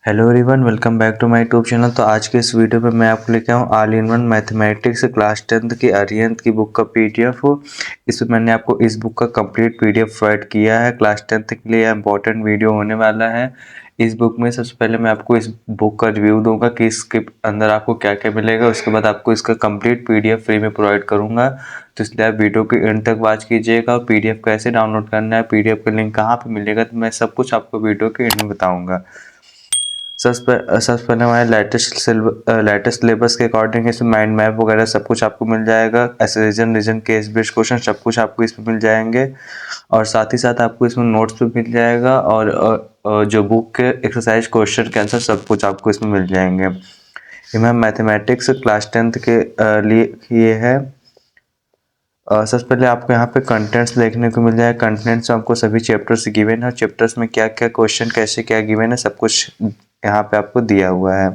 Hello everyone, welcome back to my YouTube channel. तो आज के इस वीडियो पे मैं आपको लेके आऊँ all in one mathematics class 10th की अरिहंत की बुक का पीडीएफ। इसमें मैंने आपको इस बुक का कंप्लीट पीडीएफ प्रोवाइड किया है। क्लास 10th के लिए इंपॉर्टेंट वीडियो होने वाला है। इस बुक में सबसे पहले मैं आपको इस बुक का रिव्यू दूंगा कि इसके अंदर आपको क्या क्या मिलेगा। उसके बाद आपको इसका कंप्लीट पीडीएफ फ्री में प्रोवाइड करूंगा, तो इसलिए आप वीडियो के एंड तक वॉच कीजिएगा। और पीडीएफ कैसे डाउनलोड करना है, पीडीएफ का लिंक कहाँ पे मिलेगा, तो मैं सब कुछ आपको वीडियो के एंड में बताऊंगा। सबसे पहले हमारे लेटेस्ट सिलेबस के अकॉर्डिंग इसमें माइंड मैप वगैरह सब कुछ आपको मिल जाएगा। ऐसे रीजन केस बेस्ड क्वेश्चन सब कुछ आपको इसमें मिल जाएंगे। और साथ ही साथ आपको इसमें नोट्स भी मिल जाएगा। और जो बुक के एक्सरसाइज क्वेश्चन के आंसर सब कुछ आपको इसमें मिल जाएंगे। ये मैम मैथमेटिक्स क्लास 10th के लिए ये है। सबसे पहले आपको यहाँ पे कंटेंट्स देखने को मिल जाएगा। कंटेंट्स में आपको सभी चैप्टर्स गिवन है। चैप्टर्स में क्या क्या क्वेश्चन कैसे क्या गिवन है सब कुछ यहाँ पे आपको दिया हुआ है।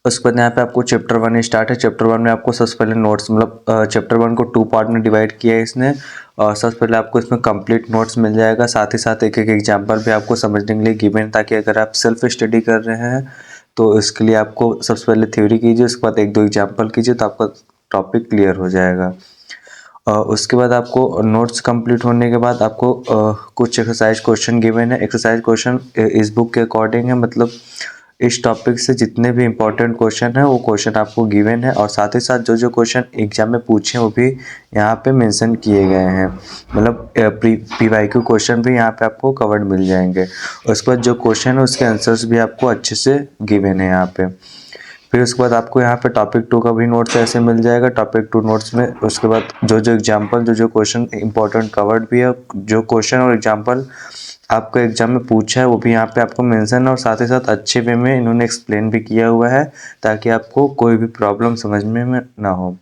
उसके बाद यहाँ पे आपको चैप्टर 1 स्टार्ट है। चैप्टर 1 में आपको सबसे पहले नोट्स मतलब चैप्टर 1 को 2 पार्ट में डिवाइड किया है इसने। और सबसे पहले आपको इसमें कंप्लीट नोट्स मिल जाएगा। साथ ही साथ एक एक एग्जाम्पल भी आपको समझने के लिए गिवन है, ताकि अगर आप सेल्फ स्टडी कर रहे हैं तो इसके लिए आपको सबसे पहले थ्योरी कीजिए, उसके बाद 1-2 एग्जाम्पल कीजिए तो आपका टॉपिक क्लियर हो जाएगा। उसके बाद आपको नोट्स कंप्लीट होने के बाद आपको कुछ एक्सरसाइज क्वेश्चन गिवन है। एक्सरसाइज क्वेश्चन इस बुक के अकॉर्डिंग है, मतलब इस टॉपिक से जितने भी इम्पोर्टेंट क्वेश्चन है वो क्वेश्चन आपको गिवन है। और साथ ही साथ जो जो क्वेश्चन एग्जाम में पूछे वो भी यहाँ पे मेंशन किए गए हैं, मतलब PYQ क्वेश्चन भी यहाँ पे आपको कवर्ड मिल जाएंगे। उसके बाद जो क्वेश्चन है उसके आंसर्स भी आपको अच्छे से गिवन है यहाँ पे। फिर उसके बाद आपको यहाँ पे टॉपिक 2 का भी नोट्स ऐसे मिल जाएगा। टॉपिक 2 नोट्स में उसके बाद जो जो एग्जाम्पल जो क्वेश्चन इंपॉर्टेंट कवर्ड भी है, जो क्वेश्चन और एग्जाम्पल आपको एग्जाम में पूछा है वो भी यहाँ पे आपको मेंशन है। और साथ ही साथ अच्छे वे में इन्होंने एक्सप्लेन भी किया हुआ है, ताकि आपको कोई भी प्रॉब्लम समझने में ना हो।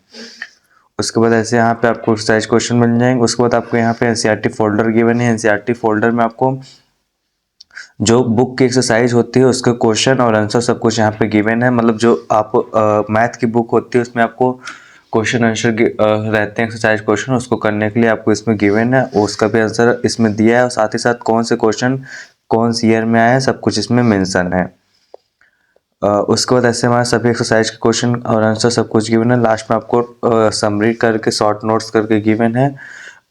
उसके बाद ऐसे यहाँ पे आपको एक्सरसाइज क्वेश्चन मिल जाएंगे। उसके बाद आपको यहाँ पे एनसीईआरटी फोल्डर गिवन है। एनसीईआरटी फोल्डर में आपको जो बुक की एक्सरसाइज होती है उसके क्वेश्चन और आंसर सब कुछ यहाँ पे गिवन है। मतलब जो आप मैथ की बुक होती है उसमें आपको क्वेश्चन आंसर रहते हैं, एक्सरसाइज क्वेश्चन उसको करने के लिए आपको इसमें गिवन है, उसका भी आंसर इसमें दिया है। और साथ ही साथ कौन से क्वेश्चन कौन सी ईयर में आया है सब कुछ इसमें मेंशन है। उसके बाद ऐसे हमारे सभी एक्सरसाइज के क्वेश्चन और आंसर सब कुछ गिवन है। लास्ट में आपको समरी करके शॉर्ट नोट्स करके गिवन है।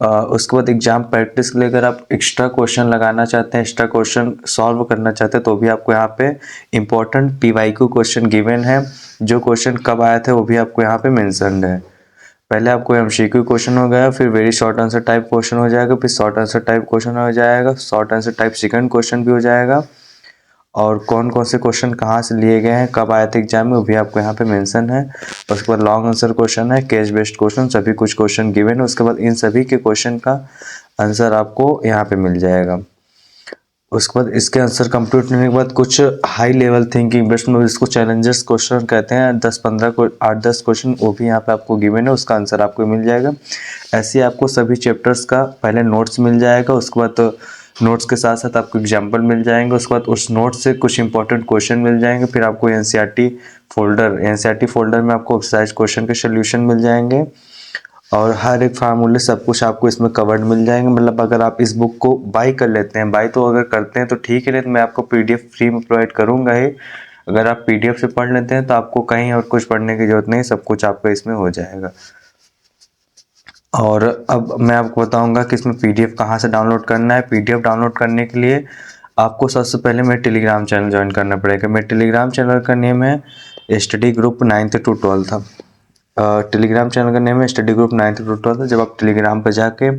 उसके बाद एग्जाम प्रैक्टिस के लिए अगर आप एक्स्ट्रा क्वेश्चन लगाना चाहते हैं, एक्स्ट्रा क्वेश्चन सॉल्व करना चाहते हैं, तो भी आपको यहाँ पे इम्पोर्टेंट PYQ क्वेश्चन गिवन है। जो क्वेश्चन कब आए थे वो भी आपको यहाँ पे मेंशनड है। पहले आपको MCQ क्वेश्चन हो गया, फिर very short answer type question हो जाएगा, फिर शॉर्ट आंसर टाइप क्वेश्चन हो जाएगा, short answer type second question भी हो जाएगा। और कौन कौन से क्वेश्चन कहाँ से लिए गए हैं, कब आए थे एग्जाम में, वो भी आपको यहाँ पे मेंशन है। उसके बाद लॉन्ग आंसर क्वेश्चन है, केस बेस्ड क्वेश्चन, सभी कुछ क्वेश्चन गिवन है। उसके बाद इन सभी के क्वेश्चन का आंसर आपको यहाँ पे मिल जाएगा। उसके बाद इसके आंसर कंप्लीट होने के बाद कुछ हाई लेवल थिंकिंग बेस्ड में इसको चैलेंजर्स क्वेश्चन कहते हैं, 10-15 को 8-10 क्वेश्चन वो भी यहाँ पे आपको गिवन है, उसका आंसर आपको मिल जाएगा। ऐसे आपको सभी चैप्टर्स का पहले नोट्स मिल जाएगा। उसके बाद नोट्स के साथ साथ आपको एग्जाम्पल मिल जाएंगे। उसके बाद उस नोट से कुछ इंपॉर्टेंट क्वेश्चन मिल जाएंगे। फिर आपको एनसीईआरटी फोल्डर में आपको एक्सरसाइज क्वेश्चन के सोल्यूशन मिल जाएंगे। और हर एक फार्मूले सब कुछ आपको इसमें कवर्ड मिल जाएंगे। मतलब अगर आप इस बुक को बाई कर लेते हैं, बाई तो अगर करते हैं तो ठीक है, नहीं तो मैं आपको PDF फ्री में प्रोवाइड करूँगा ही। अगर आप PDF से पढ़ लेते हैं तो आपको कहीं और कुछ पढ़ने की जरूरत नहीं, सब कुछ आपका इसमें हो जाएगा। और अब मैं आपको बताऊंगा कि इसमें PDF कहाँ से डाउनलोड करना है। PDF डाउनलोड करने के लिए आपको सबसे पहले मेरे टेलीग्राम चैनल ज्वाइन करना पड़ेगा। मेरे टेलीग्राम चैनल का नेम है study group 9th to 12th। Telegram channel का नेम है study group 9th to 12th। जब आप टेलीग्राम पर जाके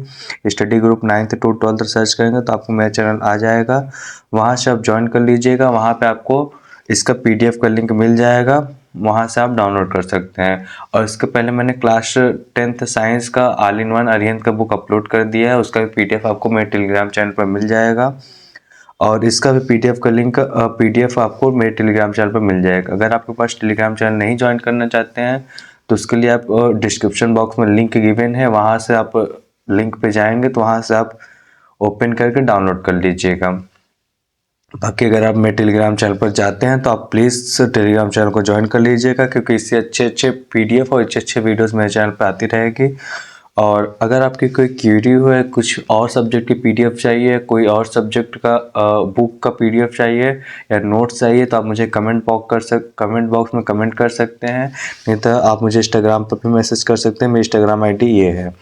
study group 9th to 12th search करेंगे तो आपको मेरा चैनल आ जाएगा, वहाँ से आप ज्वाइन कर लीजिएगा। वहाँ पे आपको इसका PDF का लिंक मिल जाएगा, वहाँ से आप डाउनलोड कर सकते हैं। और इसके पहले मैंने क्लास 10th साइंस का ऑल इन वन अरिहंत का बुक अपलोड कर दिया है, उसका भी PDF आपको मेरे टेलीग्राम चैनल पर मिल जाएगा। और इसका भी PDF का लिंक PDF आपको मेरे टेलीग्राम चैनल पर मिल जाएगा। अगर आपके पास टेलीग्राम चैनल नहीं ज्वाइन करना चाहते हैं तो उसके लिए आप डिस्क्रिप्शन बॉक्स में लिंक गिवन है, वहाँ से आप लिंक पे जाएंगे तो वहाँ से आप ओपन करके डाउनलोड कर लीजिएगा। बाकी अगर आप मेरे टेलीग्राम चैनल पर जाते हैं तो आप प्लीज़ टेलीग्राम चैनल को ज्वाइन कर लीजिएगा, क्योंकि इससे अच्छे अच्छे PDF और अच्छे अच्छे वीडियोस मेरे चैनल पर आती रहेगी। और अगर आपकी कोई क्वेरी हो है, कुछ और सब्जेक्ट की पीडीएफ चाहिए, कोई और सब्जेक्ट का बुक का पीडीएफ चाहिए या नोट्स चाहिए, तो आप मुझे कमेंट बॉक्स में कमेंट कर सकते हैं। नहीं तो आप मुझे इंस्टाग्राम पर भी मैसेज कर सकते हैं, मेरी इंस्टाग्राम आईडी ये है।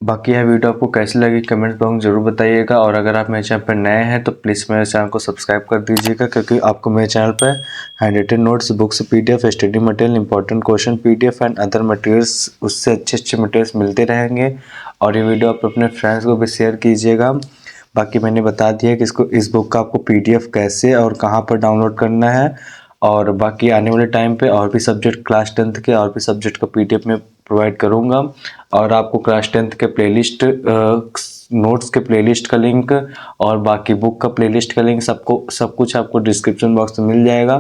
बाकी यह वीडियो आपको कैसी लगी कमेंट बॉक्स में ज़रूर बताइएगा। और अगर आप मेरे चैनल पर नए हैं तो प्लीज़ मेरे चैनल को सब्सक्राइब कर दीजिएगा, क्योंकि आपको मेरे चैनल पर hand written notes, books, PDF, study material, important question PDF and other materials, उससे अच्छे मटेरियल्स मिलते रहेंगे। और ये वीडियो आप अपने फ्रेंड्स को भी शेयर कीजिएगा। बाकी मैंने बता दिया कि इस बुक का आपको पीडीएफ कैसे और कहाँ पर डाउनलोड करना है। और बाकी आने वाले टाइम पे और भी सब्जेक्ट क्लास 10th के और भी सब्जेक्ट का पीडीएफ में प्रोवाइड करूँगा। और आपको क्लास 10th के प्लेलिस्ट, नोट्स के प्लेलिस्ट का लिंक और बाकी बुक का प्लेलिस्ट का लिंक सब कुछ आपको डिस्क्रिप्शन बॉक्स में मिल जाएगा।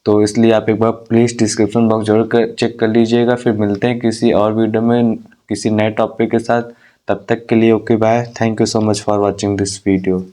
तो इसलिए आप एक बार प्लीज़ डिस्क्रिप्शन बॉक्स जरूर चेक कर लीजिएगा। फिर मिलते हैं किसी और वीडियो में किसी नए टॉपिक के साथ। तब तक के लिए okay bye. Thank you so much for watching this video.